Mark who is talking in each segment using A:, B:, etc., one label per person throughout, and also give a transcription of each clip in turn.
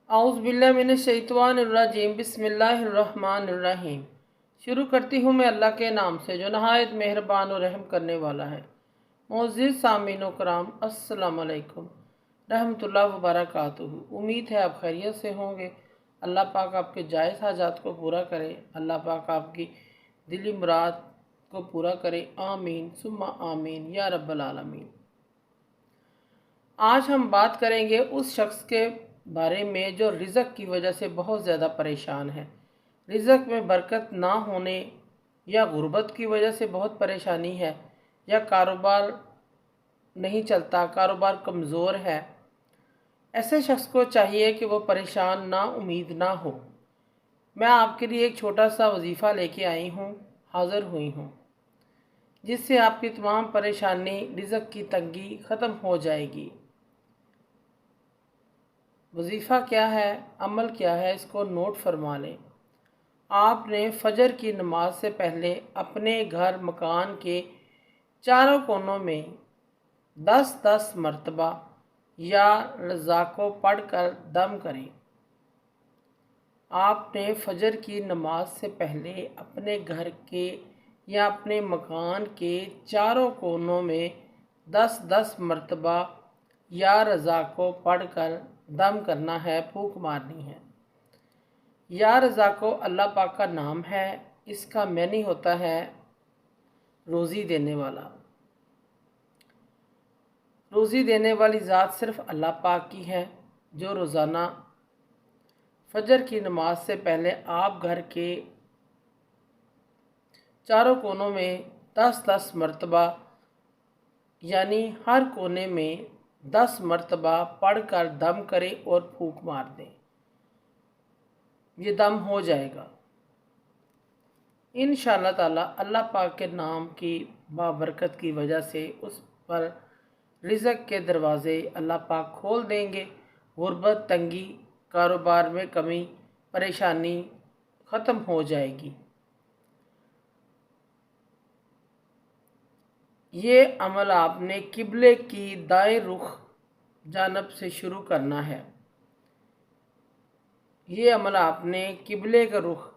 A: आउज़ बिल्लाहि मिनश्शैतानिर्रजीम बिस्मिल्लाहिर्रहमानिर्रहीम। शुरू करती हूँ मैं अल्लाह के नाम से जो नहायत मेहरबान और रहम करने वाला है। मोअज़्ज़िज़ सामीन व कराम, अस्सलाम वालेकुम रहमतुल्लाहि व बरकातुहू। उम्मीद है आप खैरियत से होंगे। अल्लाह पाक आपके जायज़ हाजात को पूरा करे। अल्लाह पाक आपकी दिली मुराद को पूरा करे। आमीन सुम्मा आमीन या रब्बल आलमीन। आज हम बात करेंगे उस शख्स के बारे में जो रिज़्क़ की वजह से बहुत ज़्यादा परेशान है। रिज़्क़ में बरकत ना होने या गुर्बत की वजह से बहुत परेशानी है, या कारोबार नहीं चलता, कारोबार कमज़ोर है। ऐसे शख्स को चाहिए कि वो परेशान ना उम्मीद ना हो। मैं आपके लिए एक छोटा सा वजीफ़ा लेके आई हूँ, हाज़िर हुई हूँ, जिससे आपकी तमाम परेशानी, रिज़्क़ की तंगी ख़त्म हो जाएगी। वजीफ़ा क्या है, अमल क्या है, इसको नोट फरमा लें। आपने फ़जर की नमाज से पहले अपने घर मकान के चारों कोनों में 10-10 मरतबा या रज़ा को पढ़ कर दम करें। आपने फ़जर की नमाज से पहले अपने घर के या अपने मकान के चारों कोनों में 10-10 मरतबा या रज़ा को पढ़ कर दम करना है, फूंक मारनी है। या रज़ा को अल्लाह पाक का नाम है। इसका मानी होता है रोज़ी देने वाला। रोज़ी देने वाली ज़ात सिर्फ़ अल्लाह पाक की है, जो रोज़ाना फ़जर की नमाज से पहले आप घर के चारों कोनों में 10-10 मरतबा यानी हर कोने में 10 मरतबा पढ़कर दम करें और फूंक मार दें। ये दम हो जाएगा इंशाअल्लाह ताला। अल्लाह पाक के नाम की बाबरकत की वजह से उस पर रिज़्क़ के दरवाज़े अल्लाह पाक खोल देंगे। गुर्बत, तंगी, कारोबार में कमी, परेशानी ख़त्म हो जाएगी। ये अमल आपने किबले की दाएं रुख जानब से शुरू करना है। ये अमल आपने किबले का रुख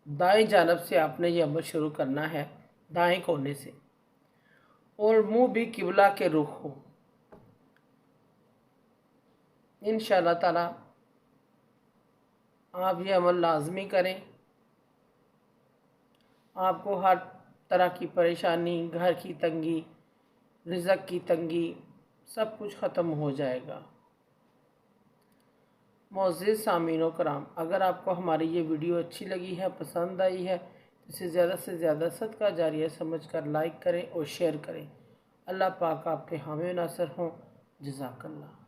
A: दाएं जानब से आपने ये अमल शुरू करना है, दाएं कोने से, और मुंह भी किबला के रुख हो। इंशाअल्लाह ताला आप ये अमल लाजमी करें। आपको हर तरह की परेशानी, घर की तंगी, रिज़्क़ की तंगी, सब कुछ ख़त्म हो जाएगा। मोअज़्ज़िज़ सामीन व कराम, अगर आपको हमारी ये वीडियो अच्छी लगी है, पसंद आई है, तो इसे ज़्यादा से ज़्यादा सदका जारिया समझकर लाइक करें और शेयर करें। अल्लाह पाक आपके हामी नासर हों। जज़ाकल्लाह।